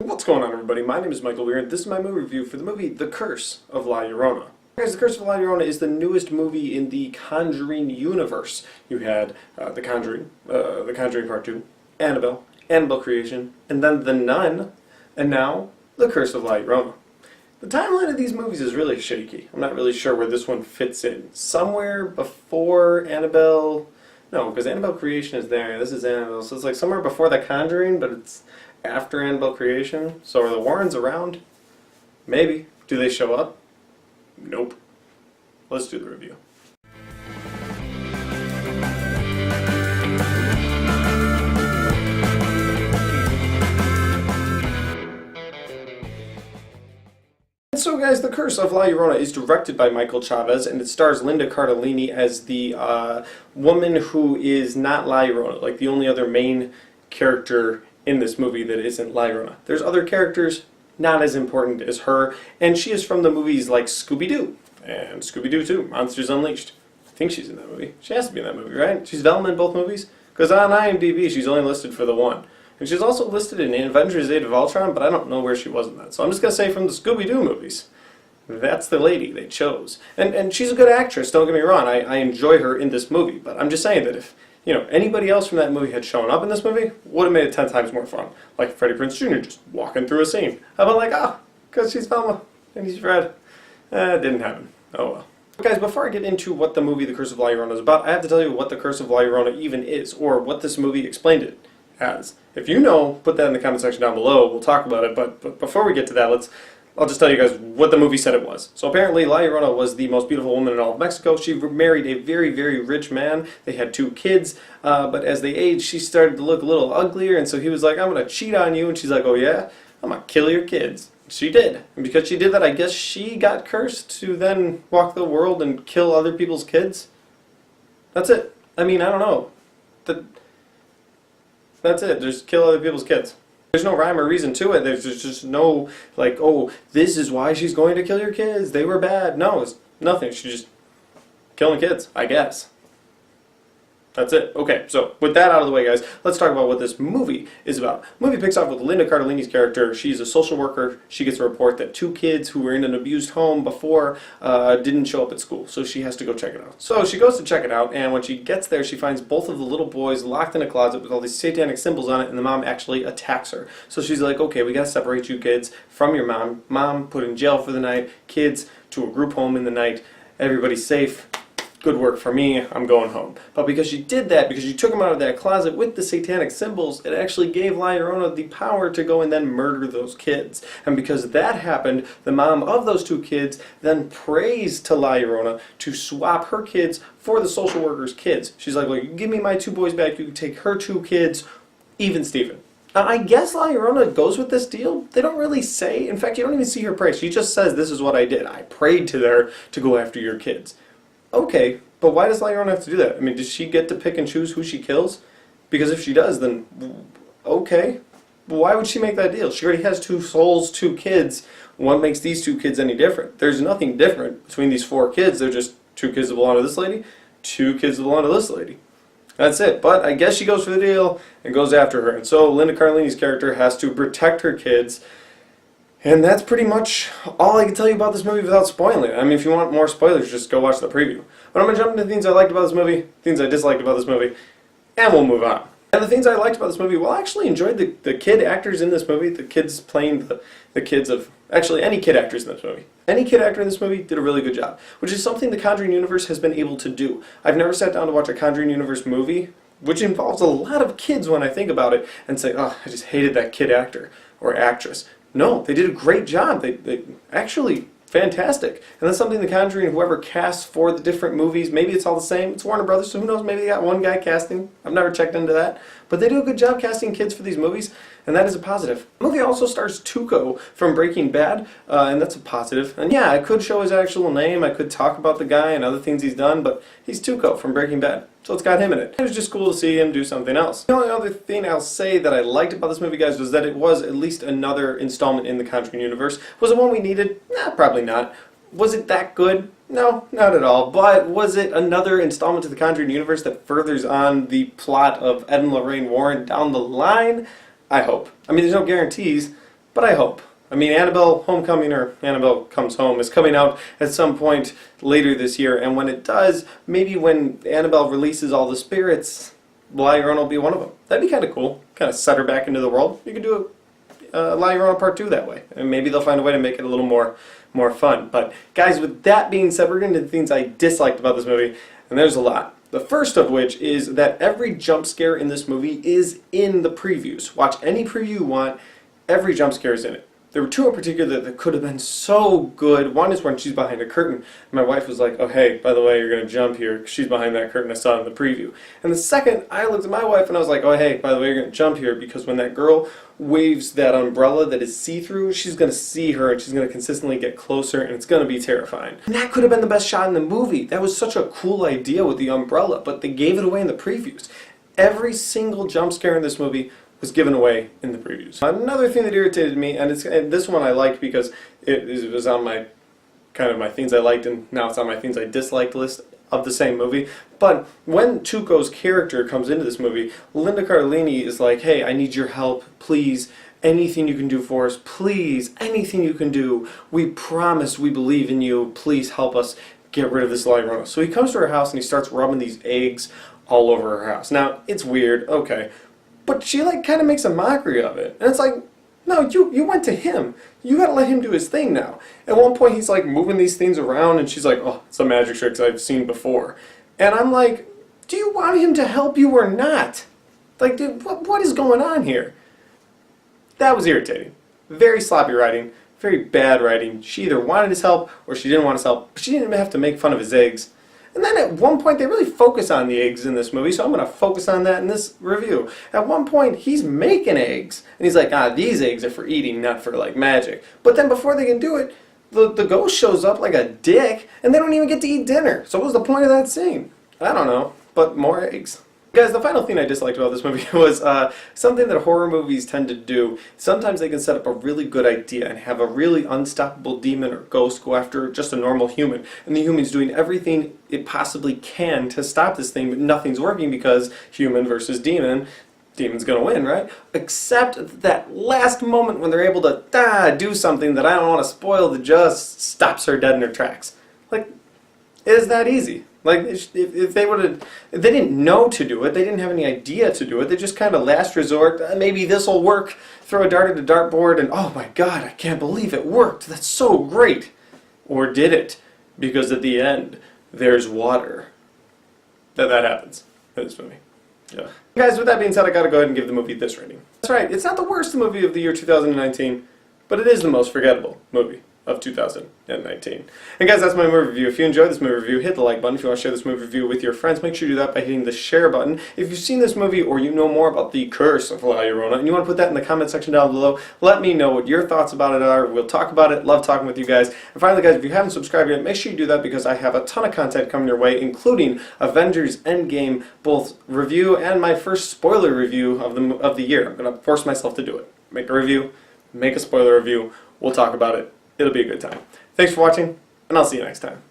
What's going on, everybody? My name is Michael Weer, and this is my movie review for the movie The Curse of La Llorona. Guys, The Curse of La Llorona is the newest movie in the Conjuring universe. You had The Conjuring Part 2, Annabelle Creation, and then The Nun, and now The Curse of La Llorona. The timeline of these movies is really shaky. I'm not really sure where this one fits in. Somewhere before Annabelle... No, because Annabelle Creation is there. This is Annabelle, so it's like somewhere before The Conjuring, but it's after Annabelle Creation. So are the Warrens around? Maybe. Do they show up? Nope. Let's do the review. So guys, The Curse of La Llorona is directed by Michael Chavez, and it stars Linda Cardellini as the woman who is not La Llorona, like the only other main character in this movie that isn't La Llorona. There's other characters not as important as her, and she is from the movies like Scooby-Doo, and Scooby-Doo 2, Monsters Unleashed. I think she's in that movie. She has to be in that movie, right? She's Velma in both movies? Because on IMDb she's only listed for the one. And she's also listed in Avengers Age of Ultron, but I don't know where she was in that. So I'm just going to say from the Scooby-Doo movies, that's the lady they chose. And she's a good actress, don't get me wrong. I enjoy her in this movie, but I'm just saying that if anybody else from that movie had shown up in this movie, would have made it 10 times more fun. Like Freddie Prinze Jr. just walking through a scene. How about like, because she's Velma and he's Fred. It didn't happen. Oh well. Guys, before I get into what the movie The Curse of La Llorona is about, I have to tell you what The Curse of La Llorona even is, or what this movie explained it as. If you know, put that in the comment section down below. We'll talk about it, but before we get to that, I'll just tell you guys what the movie said it was. So apparently La Llorona was the most beautiful woman in all of Mexico. She married a very, very rich man. They had 2 kids, but as they aged, she started to look a little uglier, and so he was like, I'm going to cheat on you, and she's like, oh yeah? I'm going to kill your kids. She did. And because she did that, I guess she got cursed to then walk the world and kill other people's kids. That's it. I mean, I don't know. That's it. Just kill other people's kids. There's no rhyme or reason to it. There's just no, like, oh, this is why she's going to kill your kids. They were bad. No, it's nothing. She's just killing kids, I guess. That's it. Okay, so with that out of the way, guys, let's talk about what this movie is about. The movie picks off with Linda Cardellini's character. She's a social worker. She gets a report that 2 kids who were in an abused home before didn't show up at school, so she has to go check it out. So she goes to check it out, and when she gets there, she finds both of the little boys locked in a closet with all these satanic symbols on it, and the mom actually attacks her. So she's like, okay, we gotta separate you kids from your mom. Mom put in jail for the night, kids to a group home in the night. Everybody's safe. Good work for me, I'm going home. But because she did that, because she took him out of that closet with the satanic symbols, it actually gave La Llorona the power to go and then murder those kids. And because that happened, the mom of those 2 kids then prays to La Llorona to swap her kids for the social worker's kids. She's like, well, you give me my 2 boys back, you can take her 2 kids, even Steven. Now, I guess La Llorona goes with this deal. They don't really say. In fact, you don't even see her pray. She just says, this is what I did. I prayed to her to go after your kids. Okay, but why does La Llorona have to do that? I mean, does she get to pick and choose who she kills? Because if she does, then okay. Why would she make that deal? She already has 2 souls, 2 kids. What makes these 2 kids any different? There's nothing different between these 4 kids. They're just 2 kids that belong to this lady, 2 kids that belong to this lady. That's it. But I guess she goes for the deal and goes after her. And so Linda Cardellini's character has to protect her kids. And that's pretty much all I can tell you about this movie without spoiling it. I mean, if you want more spoilers, just go watch the preview. But I'm going to jump into things I liked about this movie, things I disliked about this movie, and we'll move on. And the things I liked about this movie, well, I actually enjoyed the kid actors in this movie, the kids playing the kids of, actually any kid actors in this movie. Any kid actor in this movie did a really good job, which is something the Conjuring universe has been able to do. I've never sat down to watch a Conjuring universe movie, which involves a lot of kids when I think about it, and say, oh, I just hated that kid actor or actress. No, they did a great job. They actually fantastic. And that's something the Conjuring, whoever casts for the different movies, maybe it's all the same. It's Warner Brothers, so who knows, maybe they got one guy casting. I've never checked into that. But they do a good job casting kids for these movies, and that is a positive. The movie also stars Tuco from Breaking Bad, and that's a positive. And yeah, I could show his actual name, I could talk about the guy and other things he's done, but he's Tuco from Breaking Bad, so it's got him in it. It was just cool to see him do something else. The only other thing I'll say that I liked about this movie, guys, was that it was at least another installment in the Conjuring universe. Was it one we needed? Nah, probably not. Was it that good? No, not at all. But was it another installment to the Conjuring universe that furthers on the plot of Ed and Lorraine Warren down the line? I hope. I mean, there's no guarantees, but I hope. I mean, Annabelle Homecoming, or Annabelle Comes Home, is coming out at some point later this year, and when it does, maybe when Annabelle releases all the spirits, La Llorona will be one of them. That'd be kind of cool. Kind of set her back into the world. You could do La Llorona Part 2 that way, and maybe they'll find a way to make it a little more fun. But guys, with that being said, we're going to the things I disliked about this movie, and there's a lot. The first of which is that every jump scare in this movie is in the previews. Watch any preview you want, every jump scare is in it. There were two in particular that could have been so good. One is when she's behind a curtain. My wife was like, oh hey, by the way, you're going to jump here. She's behind that curtain. I saw it in the preview. And the second, I looked at my wife and I was like, oh hey, by the way, you're going to jump here, because when that girl waves that umbrella that is see-through, she's going to see her and she's going to consistently get closer, and it's going to be terrifying. And that could have been the best shot in the movie. That was such a cool idea with the umbrella, but they gave it away in the previews. Every single jump scare in this movie was given away in the previews. Another thing that irritated me, and this one I liked because it was on my kind of my things I liked, and now it's on my things I disliked list of the same movie. But when Tuco's character comes into this movie, Linda Cardellini is like, hey, I need your help, please. Anything you can do for us, please. Anything you can do. We promise we believe in you. Please help us get rid of this La Llorona. So he comes to her house and he starts rubbing these eggs all over her house. Now, it's weird, okay. But she like kind of makes a mockery of it. And it's like, no, you went to him. You gotta let him do his thing now. At one point he's like moving these things around and she's like, oh, it's a magic trick I've seen before. And I'm like, do you want him to help you or not? Like, dude, what is going on here? That was irritating. Very sloppy writing. Very bad writing. She either wanted his help or she didn't want his help. But she didn't even have to make fun of his eggs. And then at one point, they really focus on the eggs in this movie, so I'm going to focus on that in this review. At one point, he's making eggs, and he's like, these eggs are for eating, not for, like, magic. But then before they can do it, the ghost shows up like a dick, and they don't even get to eat dinner. So what was the point of that scene? I don't know, but more eggs. Guys, the final thing I disliked about this movie was something that horror movies tend to do. Sometimes they can set up a really good idea and have a really unstoppable demon or ghost go after just a normal human. And the human's doing everything it possibly can to stop this thing, but nothing's working because human versus demon, demon's gonna win, right? Except that last moment when they're able to do something that I don't want to spoil that just stops her dead in her tracks. Like, it is that easy. Like, if they would have, if they didn't know to do it, they didn't have any idea to do it, they just kind of last resort, maybe this will work, throw a dart at a dartboard, and oh my god, I can't believe it worked, that's so great. Or did it? Because at the end, there's water. That happens in this movie. Yeah. Guys, with that being said, I gotta go ahead and give the movie this rating. That's right, it's not the worst movie of the year 2019, but it is the most forgettable movie of 2019. And guys, that's my movie review. If you enjoyed this movie review, hit the like button. If you want to share this movie review with your friends, make sure you do that by hitting the share button. If you've seen this movie or you know more about the Curse of La Llorona and you want to put that in the comment section down below, let me know what your thoughts about it are. We'll talk about it. Love talking with you guys. And finally, guys, if you haven't subscribed yet, make sure you do that because I have a ton of content coming your way, including Avengers Endgame, both review and my first spoiler review of the year. I'm going to force myself to do it. Make a review, make a spoiler review. We'll talk about it. It'll be a good time. Thanks for watching, and I'll see you next time.